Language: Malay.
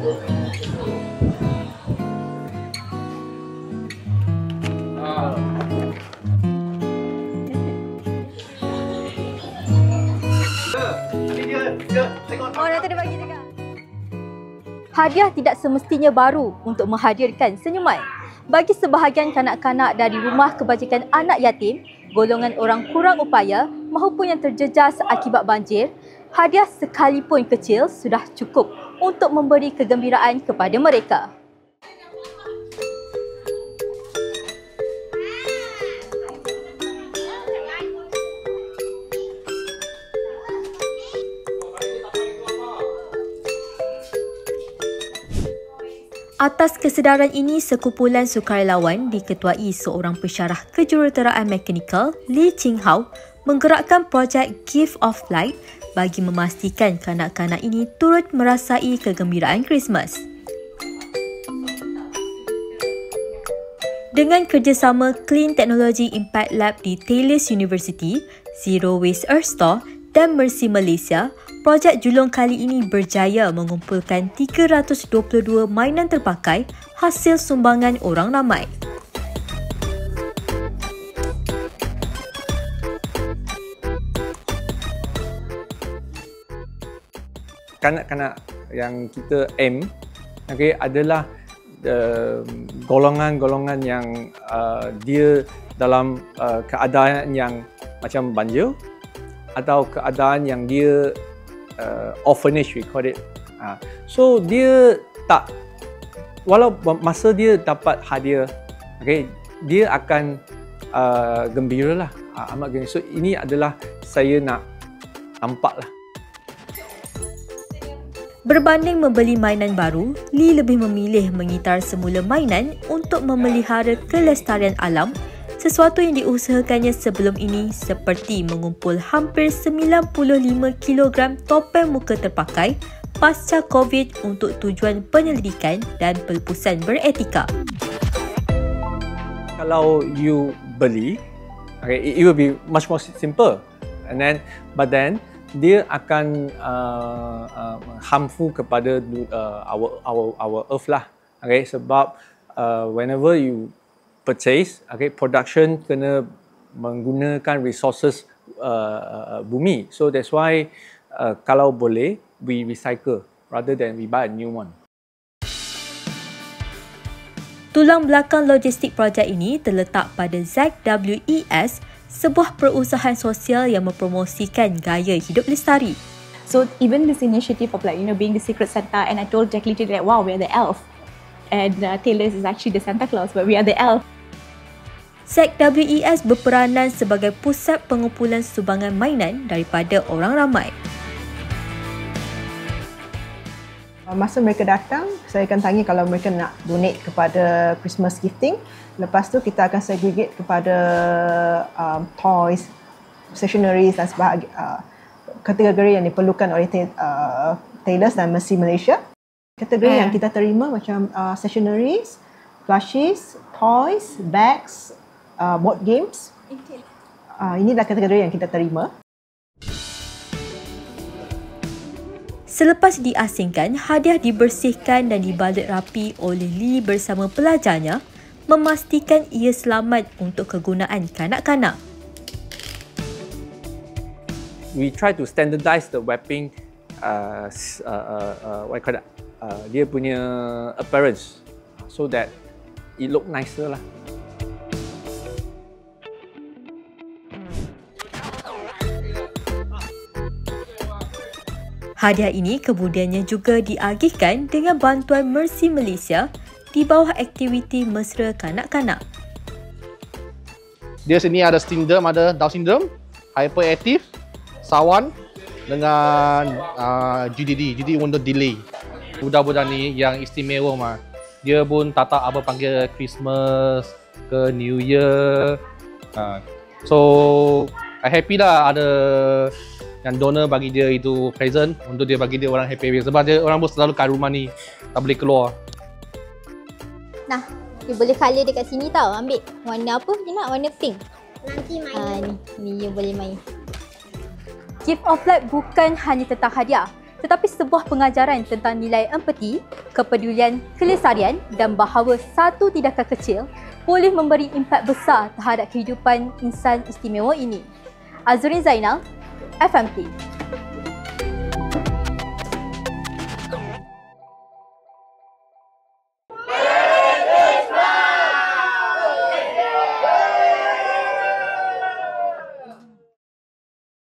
Oh, dah ada bagi dekat. Hadiah tidak semestinya baru untuk menghadirkan senyuman. Bagi sebahagian kanak-kanak dari Rumah Kebajikan Anak Yatim, golongan orang kurang upaya maupun yang terjejas akibat banjir, hadiah sekalipun kecil sudah cukup untuk memberi kegembiraan kepada mereka. Atas kesedaran ini, sekumpulan sukarelawan diketuai seorang pensyarah kejuruteraan mekanikal, Lee Ching Hao, menggerakkan projek Gift of Light bagi memastikan kanak-kanak ini turut merasai kegembiraan Christmas. Dengan kerjasama Clean Technology Impact Lab di Taylor's University, Zero Waste Earth Store dan Mercy Malaysia, projek julung kali ini berjaya mengumpulkan 322 mainan terpakai hasil sumbangan orang ramai. Kanak-kanak yang kita aim adalah golongan-golongan yang dia dalam keadaan yang macam banjir atau keadaan yang dia orphanage, we call it. So dia tak, walau masa dia dapat hadiah, dia akan gembira lah, amat gembira. So ini adalah saya nak nampak lah. Berbanding membeli mainan baru, Lee lebih memilih mengitar semula mainan untuk memelihara kelestarian alam, sesuatu yang diusahakannya sebelum ini seperti mengumpul hampir 95 kilogram topeng muka terpakai pasca COVID untuk tujuan penyelidikan dan pelepasan beretika. Kalau you beli, it will be much more simple, but then dia akan harmful kepada our earth lah. Sebab whenever you purchase, production kena menggunakan resources bumi. So that's why kalau boleh we recycle rather than we buy a new one. Tulang belakang logistik projek ini terletak pada ZWES, sebuah perusahaan sosial yang mempromosikan gaya hidup lestari. So even this initiative of being the secret Santa, and I told Jacqueline today that wow, we're the elf. And Taylor's is actually the Santa Claus, but we are the elf. ZWES berperanan sebagai pusat pengumpulan sumbangan mainan daripada orang ramai. Masa mereka datang, saya akan tanya kalau mereka nak donate kepada Christmas gifting. Lepas tu kita akan segregate kepada toys, stationeries dan kategori yang diperlukan oleh Taylor's dan Mercy Malaysia. Kategori yang kita terima macam stationeries, plushies, toys, bags, board games. Inilah kategori yang kita terima. Selepas diasingkan, hadiah dibersihkan dan dibalut rapi oleh Lee bersama pelajarnya, memastikan ia selamat untuk kegunaan kanak-kanak. We try to standardize the wrapping, dia punya appearance, so that it look nicer lah. Hadiah ini kemudiannya juga diagihkan dengan bantuan Mercy Malaysia di bawah aktiviti mesra kanak-kanak. Dia sini ada syndrome, ada Down syndrome, hyperactive, sawan dengan GDD untuk delay. Budak-budak ni yang istimewa mah. Dia pun tak tahu apa panggil Christmas ke New Year. So I happy lah ada yang donor bagi dia itu present untuk dia bagi dia orang happy. Sebab dia orang pun selalu kat rumah ni, tak boleh keluar. Nah, dia boleh colour dekat sini tau, ambil. Warna apa dia nak? Warna pink. Nanti main. Ni you boleh main. Gift of Light bukan hanya tentang hadiah. tetapi sebuah pengajaran tentang nilai empati, kepedulian, kelestarian dan bahawa satu tindakan kecil boleh memberi impak besar terhadap kehidupan insan istimewa ini. Azurin Zainal, FMT.